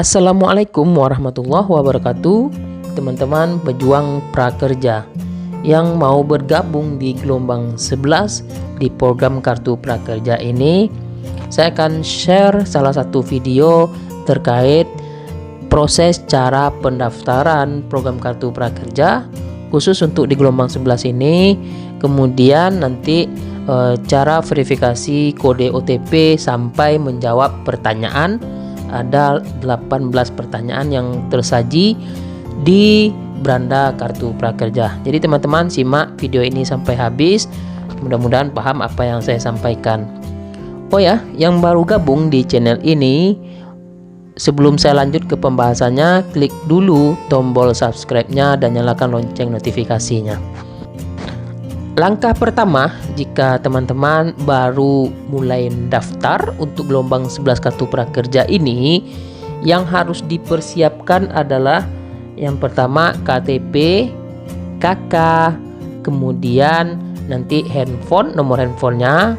Assalamualaikum warahmatullahi wabarakatuh, teman-teman pejuang prakerja yang mau bergabung di gelombang 11 di program Kartu Prakerja ini. Saya akan share salah satu video terkait proses cara pendaftaran program Kartu Prakerja khusus untuk di gelombang 11 ini. Kemudian nanti cara verifikasi kode OTP sampai menjawab pertanyaan. Ada 18 pertanyaan yang tersaji di beranda Kartu Prakerja. Jadi teman-teman simak video ini sampai habis. Mudah-mudahan paham apa yang saya sampaikan. Oh ya, yang baru gabung di channel ini, sebelum saya lanjut ke pembahasannya, klik dulu tombol subscribe-nya dan nyalakan lonceng notifikasinya. Langkah pertama, jika teman-teman baru mulai daftar untuk gelombang 11 Kartu Prakerja ini, yang harus dipersiapkan adalah yang pertama KTP, KK, kemudian nanti handphone, nomor handphonenya,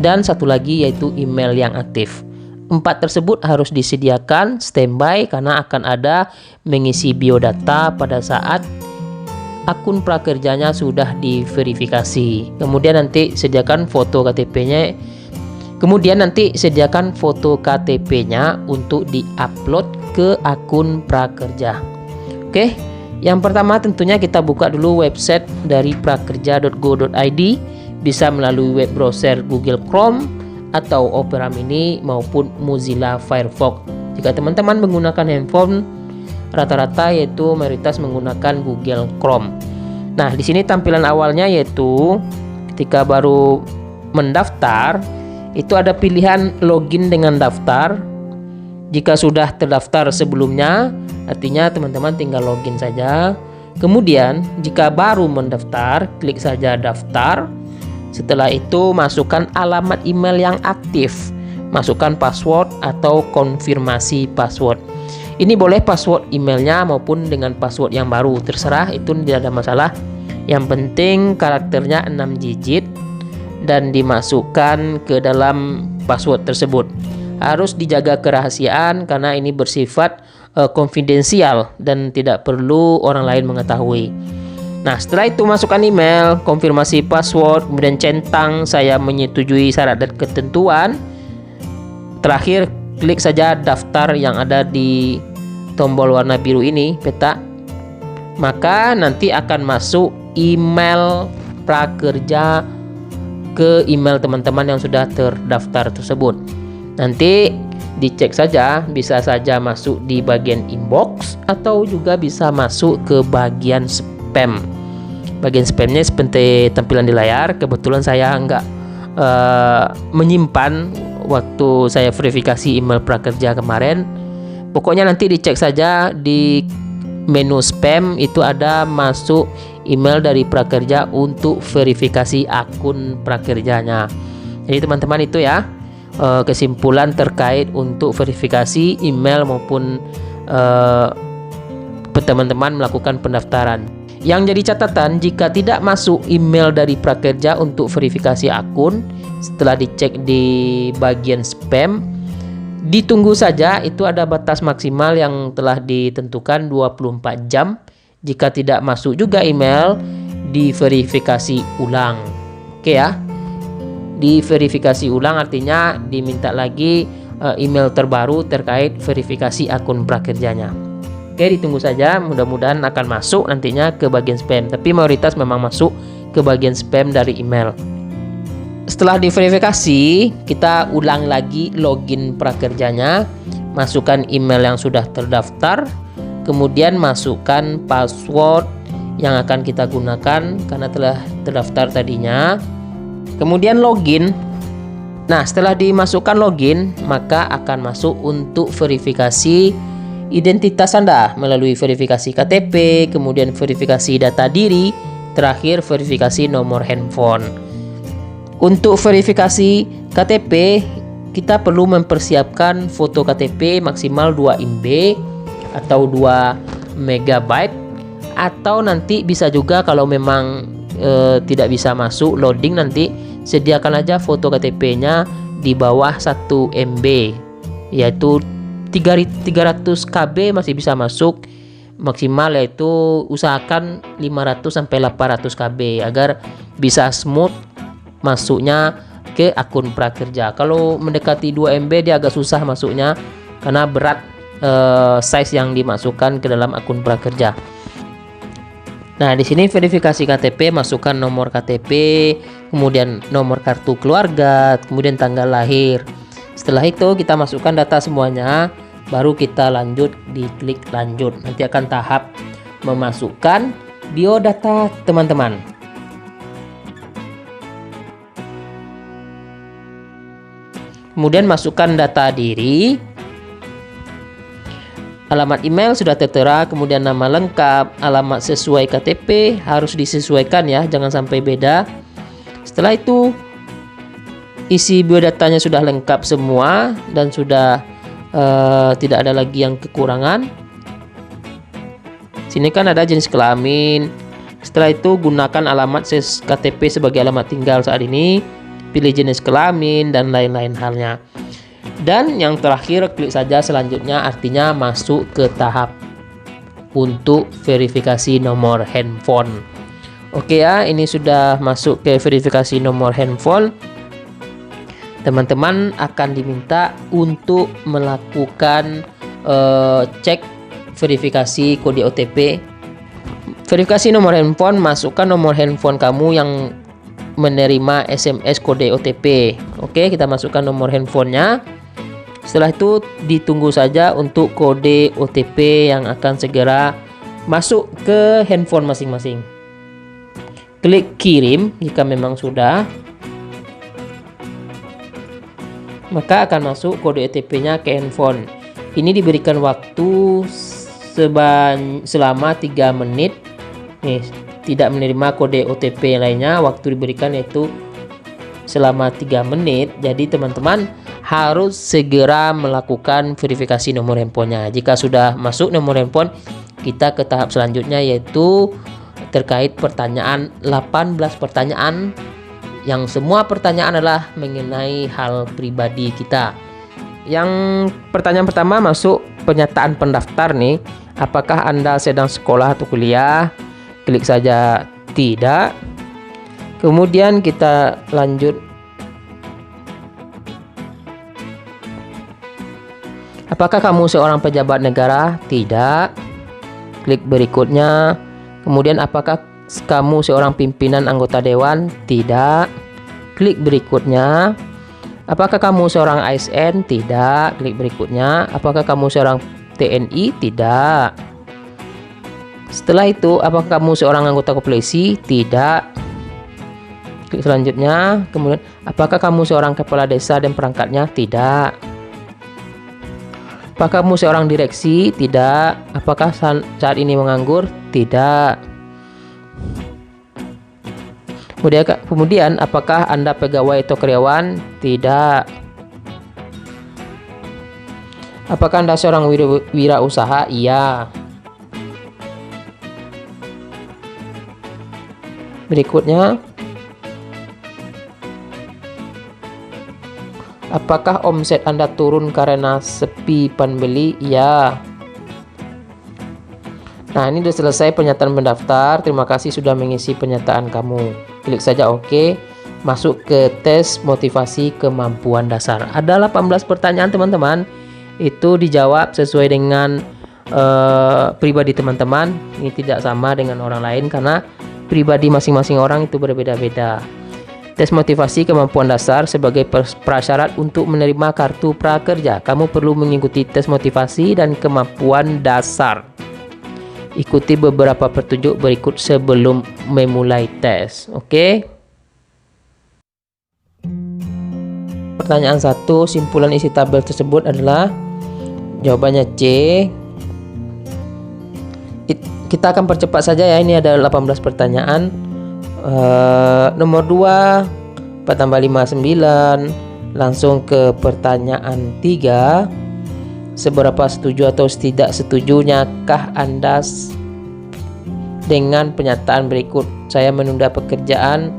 dan satu lagi yaitu email yang aktif. 4 tersebut harus disediakan standby karena akan ada mengisi biodata pada saat akun prakerjanya sudah diverifikasi. Kemudian nanti sediakan foto KTP-nya. Kemudian nanti sediakan foto KTP-nya untuk diupload ke akun prakerja. Oke, yang pertama tentunya kita buka dulu website dari prakerja.go.id, bisa melalui web browser Google Chrome atau Opera Mini maupun Mozilla Firefox. Jika teman-teman menggunakan handphone, rata-rata yaitu mayoritas menggunakan Google Chrome. Nah, di sini tampilan awalnya yaitu ketika baru mendaftar itu ada pilihan login dengan daftar. Jika sudah terdaftar sebelumnya, artinya teman-teman tinggal login saja. Kemudian jika baru mendaftar, klik saja daftar. Setelah itu masukkan alamat email yang aktif, masukkan password atau konfirmasi password. Ini boleh password emailnya maupun dengan password yang baru, terserah, itu tidak ada masalah. Yang penting karakternya 6 digit dan dimasukkan ke dalam password tersebut. Harus dijaga kerahasiaan karena ini bersifat konfidensial dan tidak perlu orang lain mengetahui. Nah, setelah itu masukkan email, konfirmasi password, kemudian centang saya menyetujui syarat dan ketentuan. Terakhir klik saja daftar yang ada di tombol warna biru ini, peta. Maka nanti akan masuk email prakerja ke email teman-teman yang sudah terdaftar tersebut. Nanti dicek saja, bisa saja masuk di bagian inbox atau juga bisa masuk ke bagian spam. Bagian spamnya seperti tampilan di layar. Kebetulan saya nggak menyimpan waktu saya verifikasi email prakerja kemarin. Pokoknya nanti dicek saja di menu spam, itu ada masuk email dari prakerja untuk verifikasi akun prakerjanya. Jadi teman-teman itu ya kesimpulan terkait untuk verifikasi email maupun teman-teman melakukan pendaftaran. Yang jadi catatan, jika tidak masuk email dari prakerja untuk verifikasi akun, setelah dicek di bagian spam, ditunggu saja, itu ada batas maksimal yang telah ditentukan 24 jam. Jika tidak masuk juga email, diverifikasi ulang. Oke ya, diverifikasi ulang artinya diminta lagi email terbaru terkait verifikasi akun prakerjanya. Oke, ditunggu saja, mudah-mudahan akan masuk nantinya ke bagian spam, tapi mayoritas memang masuk ke bagian spam dari email. Setelah diverifikasi, kita ulang lagi login prakerjanya, masukkan email yang sudah terdaftar, kemudian masukkan password yang akan kita gunakan karena telah terdaftar tadinya, kemudian login. Nah, setelah dimasukkan login, maka akan masuk untuk verifikasi identitas Anda melalui verifikasi KTP, kemudian verifikasi data diri, terakhir verifikasi nomor handphone. Untuk verifikasi KTP, kita perlu mempersiapkan foto KTP maksimal 2 MB atau 2 MB, atau nanti bisa juga kalau memang tidak bisa masuk loading, nanti sediakan aja foto KTP-nya di bawah 1 MB, yaitu 300 KB masih bisa masuk, maksimal yaitu usahakan 500 sampai 800 KB agar bisa smooth masuknya ke akun prakerja. Kalau mendekati 2 MB dia agak susah masuknya karena berat size yang dimasukkan ke dalam akun prakerja. Nah, di sini verifikasi KTP, masukkan nomor KTP, kemudian nomor kartu keluarga, kemudian tanggal lahir. Setelah itu kita masukkan data semuanya, baru kita lanjut, diklik lanjut. Nanti akan tahap memasukkan biodata teman-teman. Kemudian masukkan data diri. Alamat email sudah tertera, kemudian nama lengkap, alamat sesuai KTP harus disesuaikan ya, jangan sampai beda. Setelah itu isi biodatanya sudah lengkap semua dan sudah tidak ada lagi yang kekurangan. Sini kan ada jenis kelamin. Setelah itu gunakan alamat KTP sebagai alamat tinggal saat ini, pilih jenis kelamin dan lain-lain halnya. Dan yang terakhir klik saja selanjutnya, artinya masuk ke tahap untuk verifikasi nomor handphone. Oke ya, ini sudah masuk ke verifikasi nomor handphone. Teman-teman akan diminta untuk melakukan cek verifikasi kode OTP. Verifikasi nomor handphone, masukkan nomor handphone kamu yang menerima SMS kode OTP. Oke, kita masukkan nomor handphonenya. Setelah itu ditunggu saja untuk kode OTP yang akan segera masuk ke handphone masing-masing. Klik kirim jika memang sudah. Maka akan masuk kode OTP-nya ke handphone. Ini diberikan waktu selama 3 menit. Nih, tidak menerima kode OTP lainnya, waktu diberikan yaitu selama 3 menit. Jadi teman-teman harus segera melakukan verifikasi nomor handphonenya. Jika sudah masuk nomor handphone, kita ke tahap selanjutnya yaitu terkait pertanyaan, 18 pertanyaan yang semua pertanyaan adalah mengenai hal pribadi kita. Yang pertanyaan pertama masuk pernyataan pendaftar nih. Apakah Anda sedang sekolah atau kuliah? Klik saja tidak. Kemudian kita lanjut. Apakah kamu seorang pejabat negara? Tidak. Klik berikutnya. Kemudian apakah kamu seorang pimpinan anggota dewan? Tidak. Klik berikutnya. Apakah kamu seorang ASN? Tidak. Klik berikutnya. Apakah kamu seorang TNI? Tidak. Setelah itu, apakah kamu seorang anggota kepolisi? Tidak. Klik selanjutnya. Kemudian, apakah kamu seorang kepala desa dan perangkatnya? Tidak. Apakah kamu seorang direksi? Tidak. Apakah saat ini menganggur? Tidak. Kemudian, apakah Anda pegawai atau karyawan? Tidak. Apakah Anda seorang wirausaha? Iya. Berikutnya, apakah omset Anda turun karena sepi pembeli? Iya. Nah, ini sudah selesai pernyataan pendaftar. Terima kasih sudah mengisi pernyataan kamu. Klik saja OK. Masuk ke tes motivasi kemampuan dasar. Ada 18 pertanyaan teman-teman. Itu dijawab sesuai dengan pribadi teman-teman. Ini tidak sama dengan orang lain karena pribadi masing-masing orang itu berbeda-beda. Tes motivasi kemampuan dasar sebagai prasyarat untuk menerima kartu prakerja. Kamu perlu mengikuti tes motivasi dan kemampuan dasar. Ikuti beberapa petunjuk berikut sebelum memulai tes. Oke? Pertanyaan 1, simpulan isi tabel tersebut adalah jawabannya C. Kita akan percepat saja ya, ini ada 18 pertanyaan. Nomor 2 4 tambah 5 9. Langsung ke pertanyaan 3. Seberapa setuju atau tidak setujunya kah Anda dengan pernyataan berikut? Saya menunda pekerjaan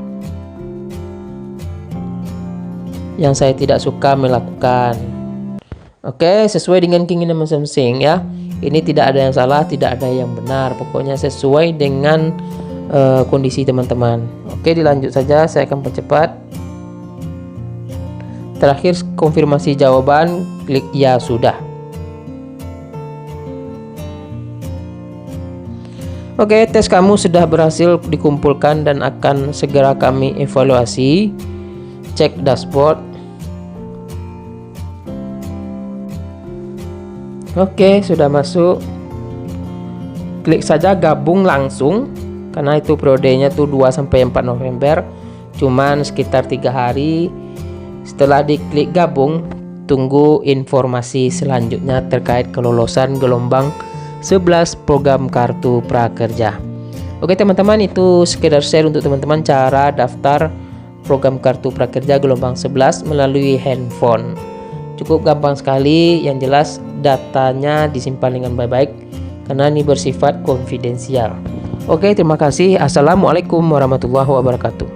yang saya tidak suka melakukan. Oke, sesuai dengan keinginan masing-masing ya. Ini tidak ada yang salah, tidak ada yang benar. Pokoknya sesuai dengan kondisi teman-teman. Oke, dilanjut saja. Saya akan percepat. Terakhir konfirmasi jawaban, klik ya sudah. Oke, tes kamu sudah berhasil dikumpulkan dan akan segera kami evaluasi. Cek dashboard. Oke, sudah masuk. Klik saja gabung langsung, karena itu periodenya tuh 2-4 November, cuman sekitar 3 hari. Setelah diklik gabung, tunggu informasi selanjutnya terkait kelolosan gelombang 11 program kartu prakerja. Oke teman-teman, itu sekedar share untuk teman-teman cara daftar program kartu prakerja gelombang 11 melalui handphone. Cukup gampang sekali, yang jelas datanya disimpan dengan baik-baik karena ini bersifat konfidensial. Oke, terima kasih. Assalamualaikum warahmatullahi wabarakatuh.